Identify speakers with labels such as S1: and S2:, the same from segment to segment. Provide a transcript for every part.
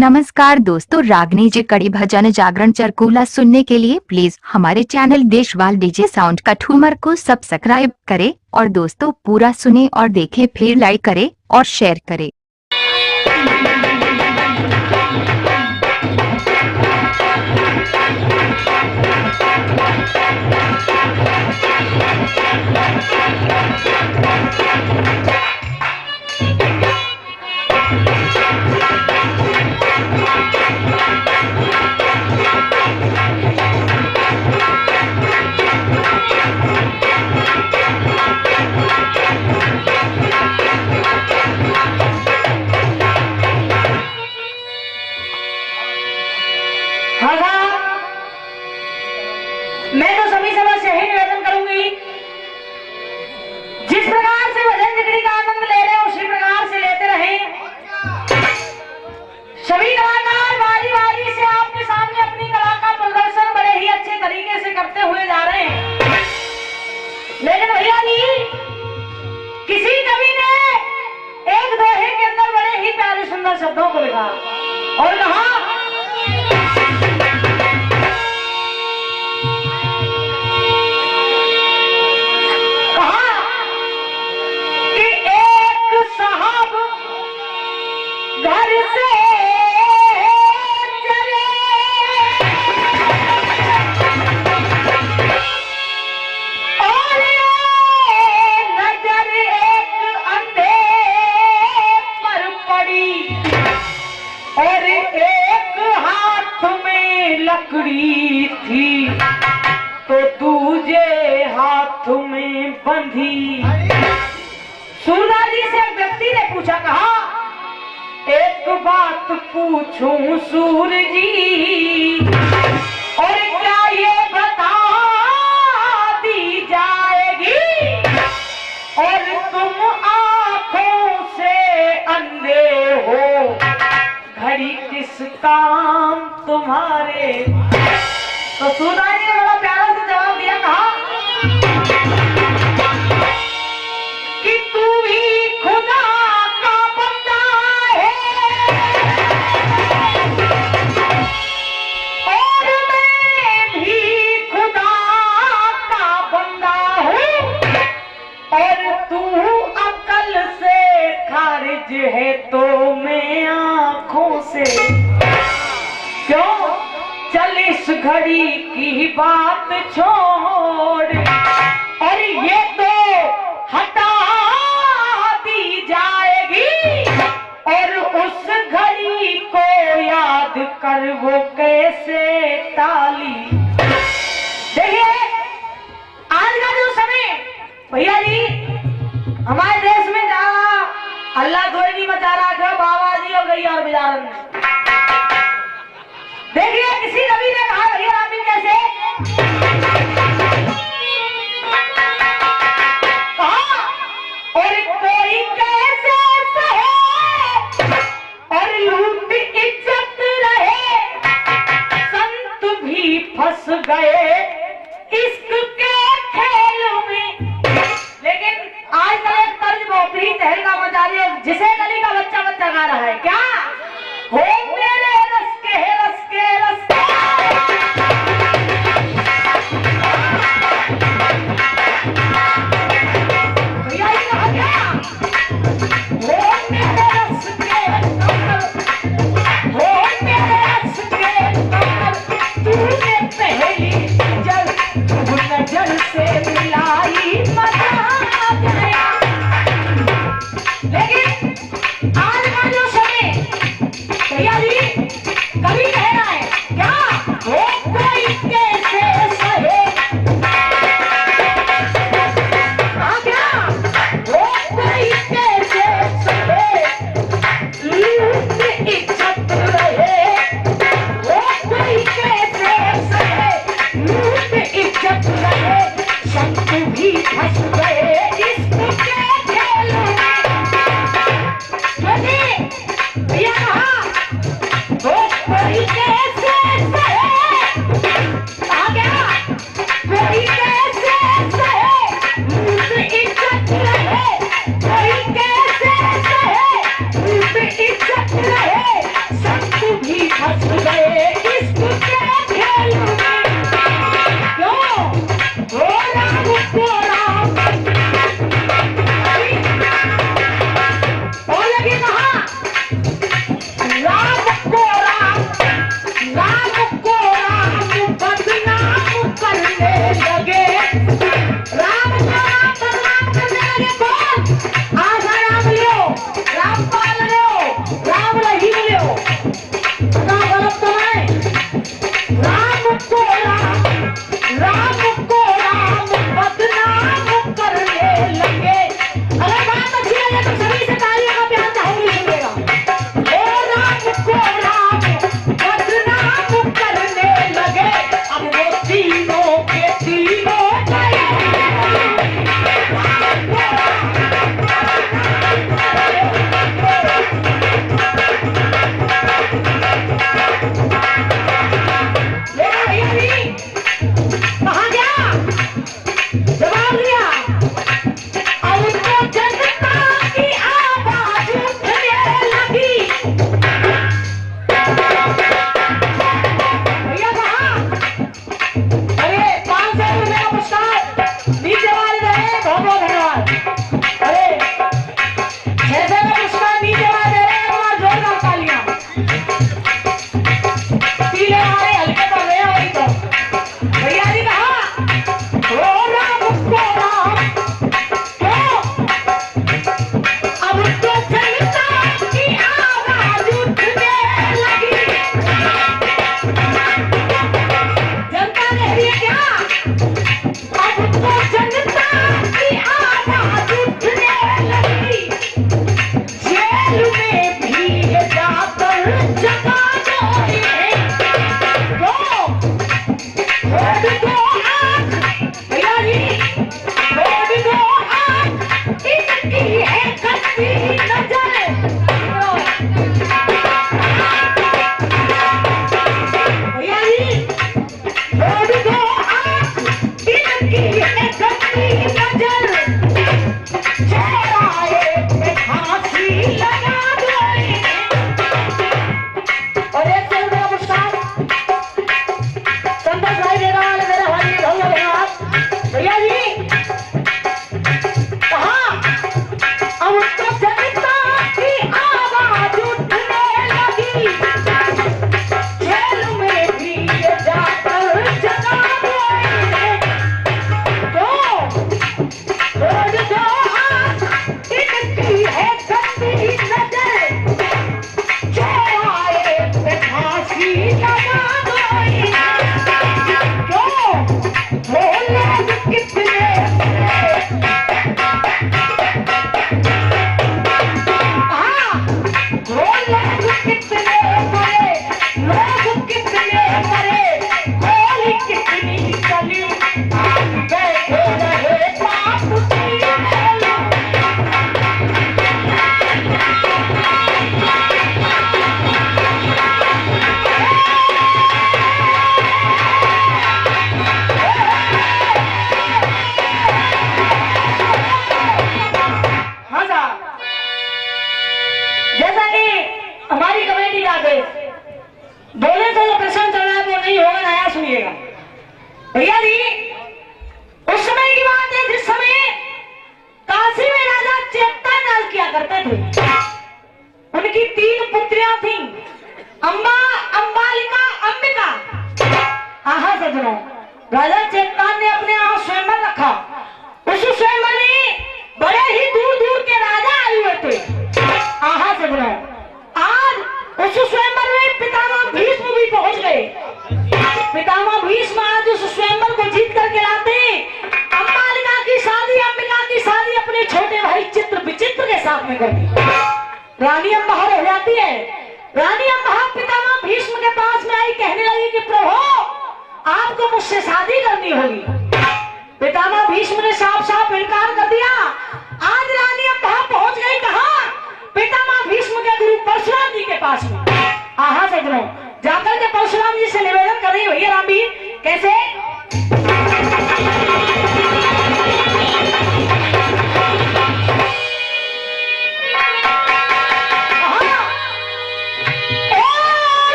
S1: नमस्कार दोस्तों, रागनी जी कड़ी भजन जागरण चरकूला सुनने के लिए प्लीज हमारे चैनल देशवाल डीजे साउंड का ठूमर को सब्सक्राइब करें और दोस्तों पूरा सुने और देखें, फिर लाइक करें और शेयर करें।
S2: मैं तो सभी समझ से ही निवेदन करूंगी, जिस प्रकार से भजन जिगरी का आनंद ले रहे हैं उसी प्रकार से लेते रहे। सभी कलाकार बारी बारी से आपके सामने अपनी कला का प्रदर्शन बड़े ही अच्छे तरीके से करते हुए जा रहे हैं। लेकिन भैया जी, किसी कवि ने एक दोहे के अंदर बड़े ही प्यारे सुंदर शब्दों को लिखा और कहा, घर से चले और नजर एक अंधे पर पड़ी और एक हाथ में लकड़ी थी तो दूजे हाथ में बंधी। सूरदास जी से एक व्यक्ति ने पूछा, कहा एक बात पूछूं सूर जी, और क्या ये बता दी जाएगी और तुम आंखों से अंधे हो, घड़ी किस काम तुम्हारे। तो सूरदास जी ने बड़ा प्यारा से जवाब दिया, कहा कि तू ही खुदा का बंदा है और मैं भी खुदा का बंदा हूँ, और तू अकल से खारिज है तो मैं आंखों से। क्यों? चल इस घड़ी की बात छोड़ और ये तो हटा दी जाएगी और उस घड़ी को याद कर वो कैसे टाली। देखिए, आज का जो समय भैया जी हमारे देश में जहाँ अल्लाह कोई नहीं मचा रहा था, बाबा जी और गई और बिजारन ने। देखिए, किसी कवि ने कहा भैया रामी कैसे और कोई कैसे सहे और लूट इज्जत रहे, संत भी फंस गए इश्क के खेल में। लेकिन आजकल एक तर्ज बहुत ही तहलका मचा रही है, जिसे गली का बच्चा बच्चा गा रहा है, क्या हो मेरे रस के रस के रस के। नजर से मिलाई मजा आ गया। लेकिन आज का जो समय भैया जी कभी कह रहा है, क्या वो कोई कैसे सहे, क्या वो कोई कैसे सहे, लूट इज्जत रहे, वो कोई कैसे सहे, लूट इज्जत रहे, संत भी फंस गए इसके खेल में। भैया बोले तो जो प्रश्न चल रहा है वो नहीं होगा, नया सुनिएगा भैया जी। उस समय की बात है जिस समय काशी में राजा चेता नाल किया करते थे। उनकी 3 पुत्रियां थीं, अम्बा, अंबालिका, अंबिका। हाँ सजनों, राजा चेतन ने अपने यहाँ स्वयंवर रखा। उस स्वयंवर में बड़े ही दूर दूर के राजा आए हुए थे। हाँ सजनों, आज उस स्वयंवर में पितामह भीष्म भी पहुंच गए। पितामह भीष्म आज उस स्वयंवर को जीत करके लाते। अंबालिका की शादी, अंबिका की शादी अपने छोटे भाई चित्र विचित्र के साथ में कर दी। रानी अम्बहर हो जाती है। रानी अम्बहर पितामह भीष्म के पास में आई, कहने लगी कि प्रभु आपको मुझसे शादी करनी होगी। पितामह भीष्म ने साफ साफ इनकार कर दिया। आज रानी अम्बहर पहुंच गई कहां? पितामह भीष्म के गुरु परशुराम जी के पास में। हाँ सजनों, जाकर के परशुराम जी से निवेदन कर रही है, भैया रामवीर कैसे?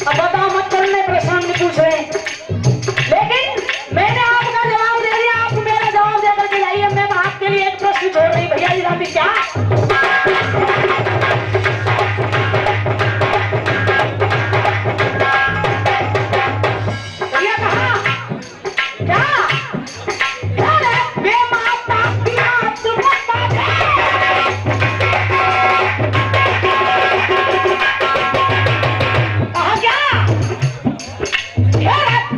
S3: अब बताओ मत करने प्रश्न नहीं पूछ रहे, लेकिन मैंने आपका जवाब दे दिया, आप मेरा जवाब देकर के जाइए। मैं आपके लिए एक प्रश्न छोड़ रही भैया जी रामी क्या भैया कहा क्या Yeah!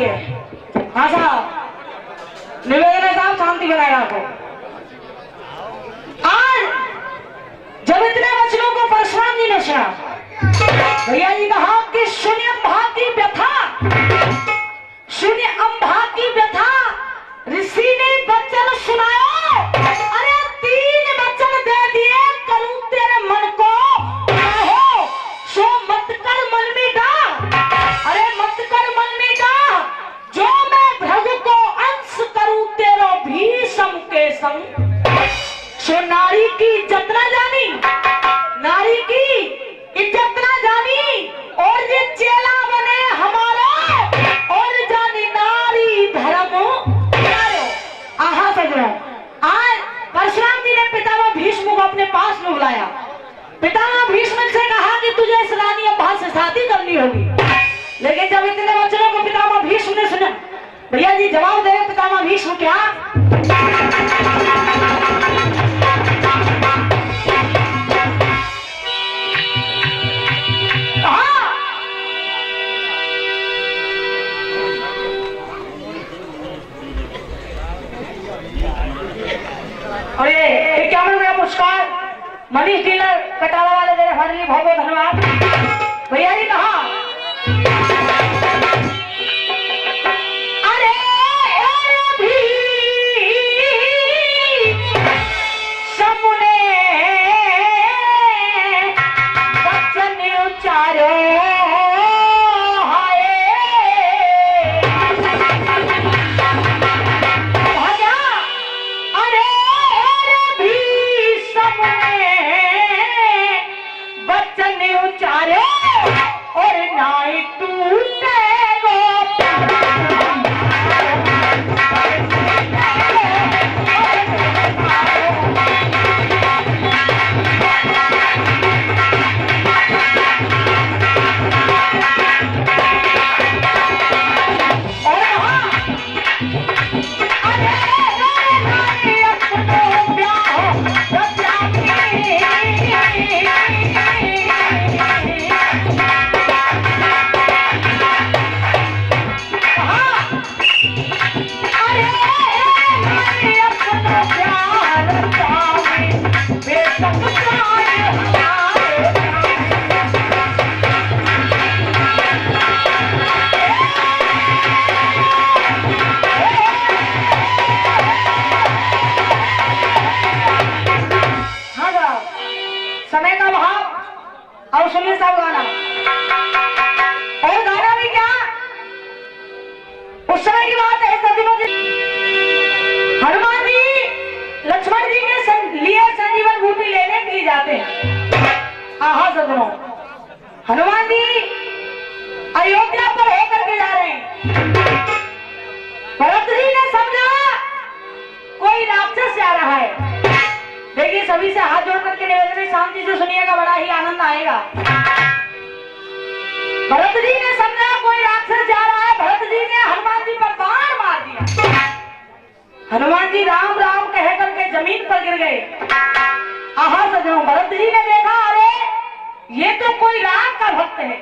S3: है। हाँ साहब, निवेदन है साहब, शांति बनाए रखो। आज जब इतने वचनों को परशुराम जी ने सुना, भैया जी कहा कि सुनिए अम्भा की व्यथा, सुनिए अम्भा की व्यथा, ऋषि ने वचन सुनाया। अरे 3 वचन दे दिए, करूं तेरे मन को हो, सो मत कर मन मीठा। अरे मत कर मन मीठा, जो मैं भृगु को अंश करूं तेरो भीषम के संग। सो नारी की इज्जत ना जानी, नारी की इज्जत ना जानी, और ये चेला बने हमारा, और जानी नारी धर्म प्यारो। आहा सजनो, आज परशुराम जी ने पितामह भीष्म को अपने पास में बुलाया। पितामह भीष्म से कहा कि तुझे इस रानी अम्भा से शादी करनी होगी। लेकिन जब इतने वचनों को पितामह भीष्म ने सुना, भैया जी जवाब दे पितामह भीष्म क्या? और ये क्या मिल गया पुरस्कार? मनीष डीलर कटाला वाले दे रहे, हमारे लिए बहुत बहुत धन्यवाद। भैया जी कहा अरे भी समुने वचन उच्चारो और नाई टूटे गो। समय का भाव और सुनिए साहब गाना, और गाना भी क्या उस समय की बात है। सदियों की हनुमान जी लक्ष्मण जी के लिए संजीवन बूटी लेने के लिए जाते हैं। आहा सदनों, हनुमान जी अयोध्या पर होकर के जा रहे हैं। भरत जी ने समझा कोई राक्षस जा रहा है। देखिए सभी से हाथ जोड़ करके निवेदन शांति से सुनिएगा, बड़ा ही आनंद आएगा। भरत जी ने समझा कोई राक्षस जा रहा है। भरत जी ने हनुमान जी पर बाण मार दिया। हनुमान जी राम राम कह करके जमीन पर गिर गए। आहा सजनों, भरत जी ने देखा अरे ये तो कोई राम का भक्त है।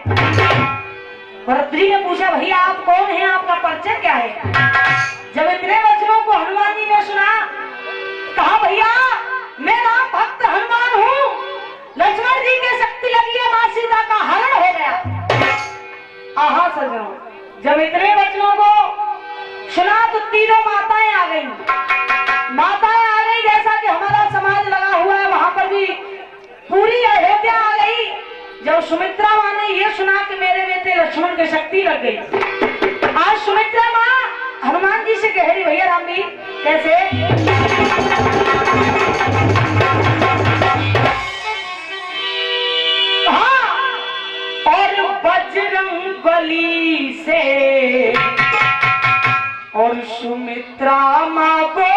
S3: भरत जी ने पूछा भैया आप कौन हैं, आपका परिचय क्या है? जब इतने वचनों को हनुमान जी ने सुना, कहा भैया मैं राम भक्त हनुमान हूँ। लक्ष्मण जी की शक्ति लगी है, मां सीता का हरण हो गया। आहा सजनों, जब इतने वचनों को सुना तो तीनों माताएं आ गई। माताएं आ गई, जैसा कि हमारा समाज लगा हुआ है वहां पर भी पूरी अयोध्या आ गई। जब सुमित्रा मां ने ये सुना कि मेरे बेटे लक्ष्मण की शक्ति लग गई, आज सुमित्रा मां हनुमान जी से कह रही भैया राम जी कैसे? हाँ, और बजरंग बली से और सुमित्रा मां को